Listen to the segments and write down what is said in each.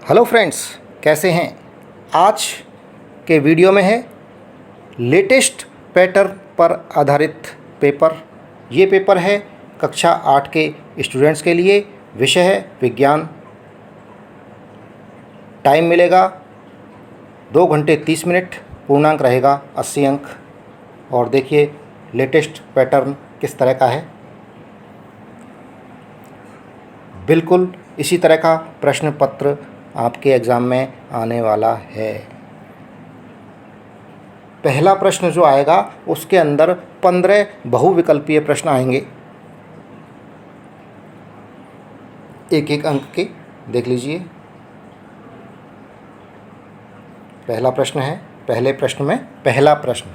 Hello friends, कैसे हैं। आज के वीडियो में है लेटेस्ट पैटर्न पर आधारित पेपर। ये पेपर है कक्षा 8 के स्टूडेंट्स के लिए। विषय है विज्ञान। टाइम मिलेगा 2 घंटे 30 मिनट। पूर्णांक रहेगा 80 अंक। और देखिए लेटेस्ट पैटर्न किस तरह का है। बिल्कुल इसी तरह का प्रश्न पत्र आपके एग्ज़ाम में आने वाला है। पहला प्रश्न जो आएगा उसके अंदर 15 बहुविकल्पीय प्रश्न आएंगे, एक एक अंक के। देख लीजिए, पहला प्रश्न है। पहले प्रश्न में पहला प्रश्न,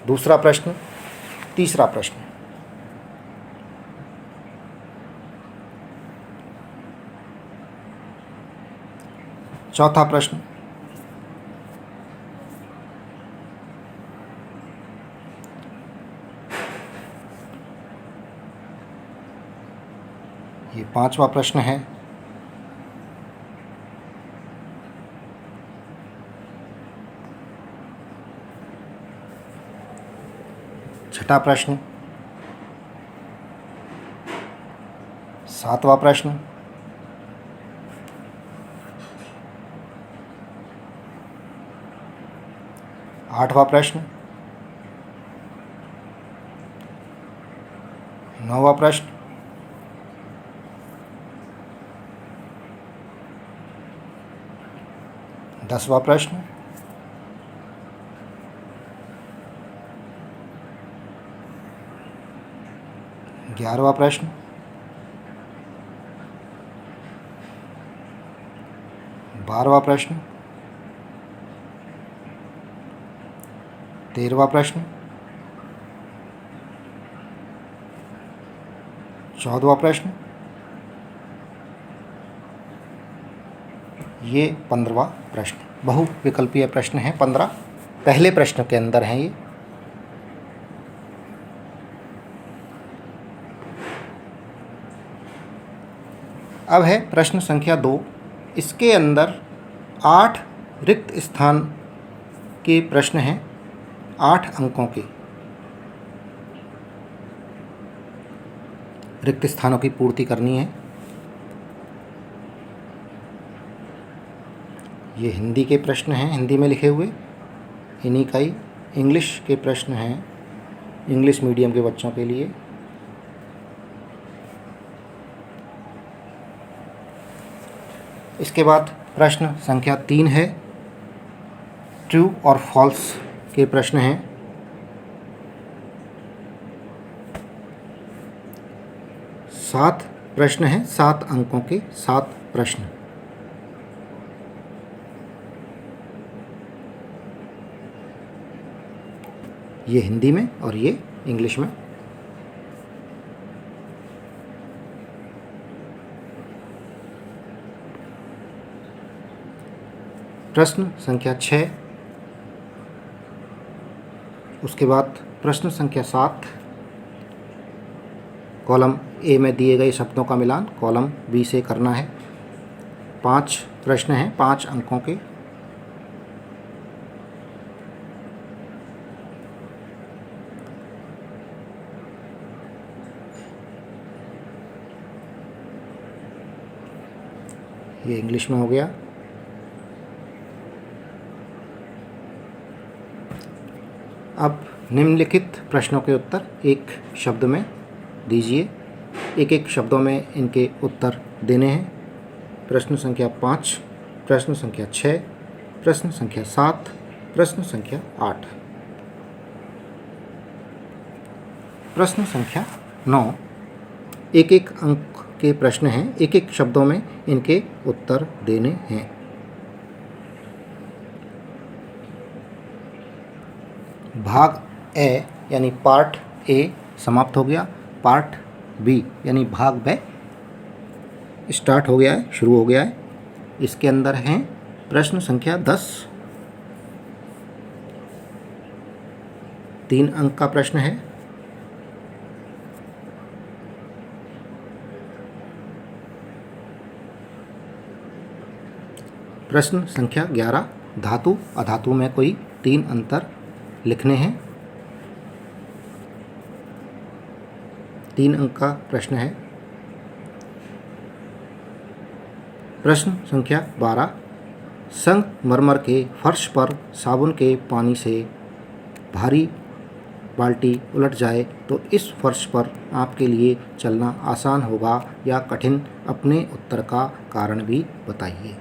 दूसरा प्रश्न, तीसरा प्रश्न, चौथा प्रश्न, ये 5वां प्रश्न है। छठा प्रश्न, 7वां प्रश्न, 8वां प्रश्न, 9वां प्रश्न, 10वां प्रश्न, 11वां प्रश्न, 12वां प्रश्न, 13वां प्रश्न, 14वां प्रश्न, ये 15वां प्रश्न। बहुविकल्पीय प्रश्न हैं 15। पहले प्रश्न के अंदर हैं ये। अब है प्रश्न संख्या 2। इसके अंदर 8 रिक्त स्थान के प्रश्न हैं, 8 अंकों के। रिक्त स्थानों की पूर्ति करनी है। ये हिंदी के प्रश्न हैं, हिंदी में लिखे हुए, इन्हीं का ही इंग्लिश के प्रश्न हैं, इंग्लिश मीडियम के बच्चों के लिए। इसके बाद प्रश्न संख्या 3 है। ट्रू और फॉल्स के प्रश्न हैं। सात प्रश्न हैं, 7 अंकों के 7 प्रश्न। ये हिंदी में और ये इंग्लिश में। प्रश्न संख्या 6, उसके बाद प्रश्न संख्या 7, कॉलम ए में दिए गए शब्दों का मिलान कॉलम बी से करना है। 5 प्रश्न हैं, 5 अंकों के। ये इंग्लिश में हो गया। अब निम्नलिखित प्रश्नों के उत्तर एक शब्द में दीजिए। एक एक शब्दों में इनके उत्तर देने हैं। प्रश्न संख्या 5, प्रश्न संख्या 6, प्रश्न संख्या 7, प्रश्न संख्या 8। प्रश्न संख्या 9, एक एक अंक के प्रश्न हैं, एक एक शब्दों में इनके उत्तर देने हैं। भाग ए यानी पार्ट ए समाप्त हो गया। पार्ट बी यानी भाग बी स्टार्ट हो गया है, शुरू हो गया है। इसके अंदर हैं प्रश्न संख्या 10, 3 अंक का प्रश्न है। प्रश्न संख्या 11, धातु अधातु में कोई 3 अंतर लिखने हैं। 3 अंक का प्रश्न है। प्रश्न संख्या 12, संगमरमर के फर्श पर साबुन के पानी से भारी बाल्टी उलट जाए तो इस फर्श पर आपके लिए चलना आसान होगा या कठिन? अपने उत्तर का कारण भी बताइए।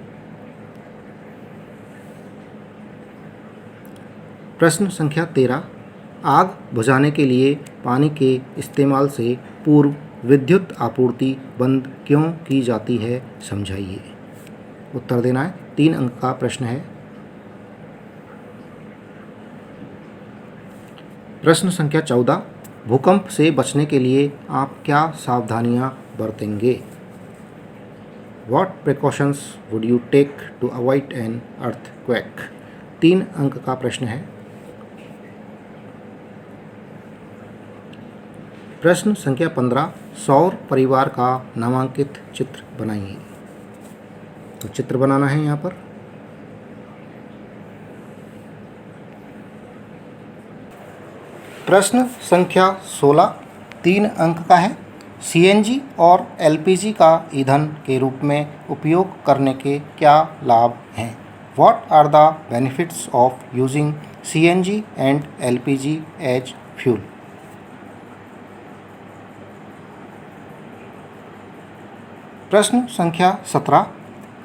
प्रश्न संख्या 13, आग बुझाने के लिए पानी के इस्तेमाल से पूर्व विद्युत आपूर्ति बंद क्यों की जाती है, समझाइए। उत्तर देना है। 3 अंक का प्रश्न है। प्रश्न संख्या 14, भूकंप से बचने के लिए आप क्या सावधानियां बरतेंगे? What precautions would you take to avoid an earthquake? 3 अंक का प्रश्न है। प्रश्न संख्या 15, सौर परिवार का नामांकित चित्र बनाइए। तो चित्र बनाना है यहाँ पर। प्रश्न संख्या 16, 3 अंक का है। सीएनजी और एलपीजी का ईंधन के रूप में उपयोग करने के क्या लाभ हैं? What are the benefits of using CNG and LPG as fuel? प्रश्न संख्या 17,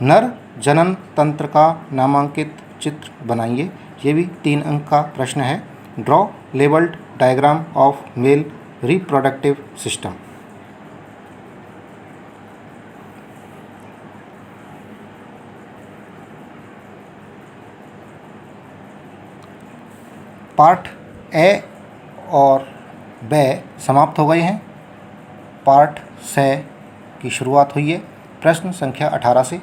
नर जनन तंत्र का नामांकित चित्र बनाइए। ये भी 3 अंक का प्रश्न है। Draw labelled diagram of male reproductive system. Part A और बे समाप्त हो गए हैं। पार्ट से की शुरुआत हुई है। प्रश्न संख्या 18 से,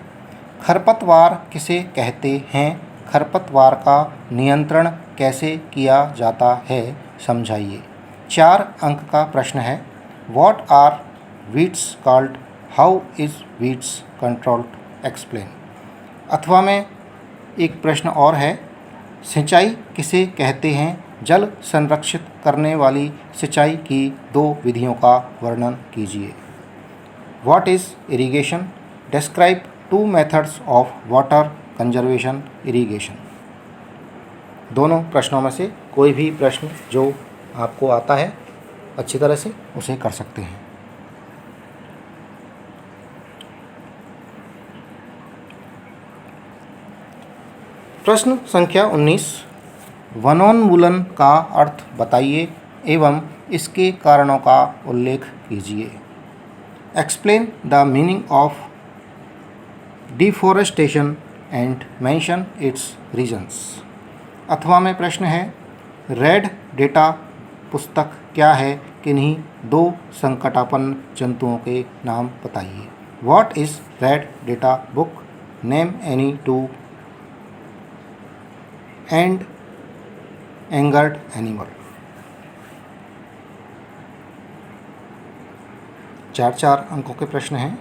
खरपतवार किसे कहते हैं? खरपतवार का नियंत्रण कैसे किया जाता है, समझाइए। 4 अंक का प्रश्न है। What are weeds called? How is weeds controlled? Explain. अथवा में एक प्रश्न और है। सिंचाई किसे कहते हैं? जल संरक्षित करने वाली सिंचाई की 2 विधियों का वर्णन कीजिए। What is irrigation? Describe 2 methods of water conservation irrigation. दोनों प्रश्नों में से कोई भी प्रश्न जो आपको आता है अच्छी तरह से उसे कर सकते हैं। प्रश्न संख्या 19, वनोन्मूलन का अर्थ बताइए एवं इसके कारणों का उल्लेख कीजिए। Explain the meaning of deforestation and mention it's reasons. अथवा में प्रश्न है। रेड डेटा पुस्तक क्या है? किन्हीं 2 संकटापन्न जंतुओं के नाम बताइए। What is red data book? Name any 2 and angered animal. 4 अंकों के प्रश्न हैं।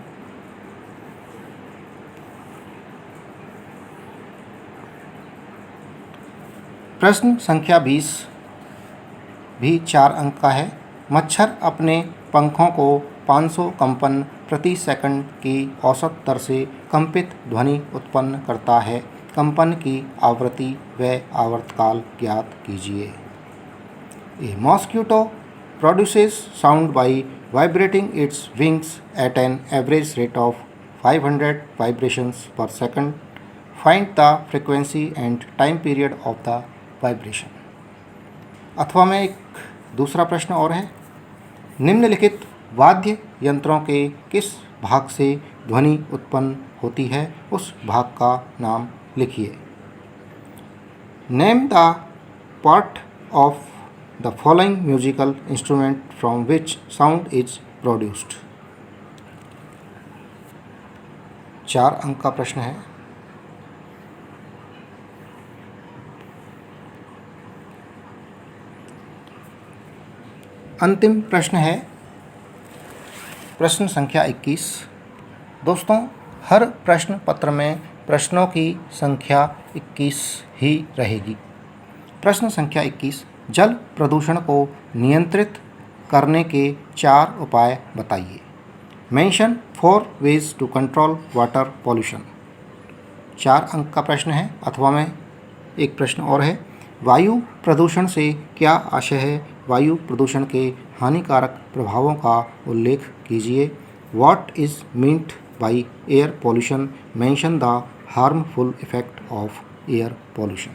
प्रश्न संख्या 20 भी 4 अंक का है। मच्छर अपने पंखों को 500 कंपन प्रति सेकंड की औसत दर से कंपित ध्वनि उत्पन्न करता है। कंपन की आवृत्ति व आवर्तकाल ज्ञात कीजिए। A mosquito produces sound by vibrating its wings at an average rate of 500 vibrations per second. Find the frequency and time period of the vibration. अथवा में एक दूसरा प्रश्न और है। निम्नलिखित वाद्य यंत्रों के किस भाग से ध्वनि उत्पन्न होती है? उस भाग का नाम लिखिए। Name the part of the following musical instrument from which sound is produced. 4 अंक का प्रश्न है। अंतिम प्रश्न है प्रश्न संख्या 21। दोस्तों, हर प्रश्न पत्र में प्रश्नों की संख्या 21 ही रहेगी। प्रश्न संख्या 21, जल प्रदूषण को नियंत्रित करने के 4 उपाय बताइए। Mention 4 ways to control water pollution. 4 अंक का प्रश्न है। अथवा में एक प्रश्न और है, वायु प्रदूषण से क्या आशय है? वायु प्रदूषण के हानिकारक प्रभावों का उल्लेख कीजिए। What is meant by air pollution? Mention the harmful effect of air pollution.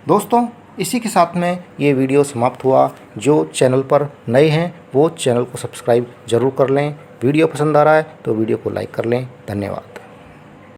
दोस्तों, इसी के साथ में ये वीडियो समाप्त हुआ। जो चैनल पर नए हैं वो चैनल को सब्सक्राइब ज़रूर कर लें। वीडियो पसंद आ रहा है तो वीडियो को लाइक कर लें। धन्यवाद।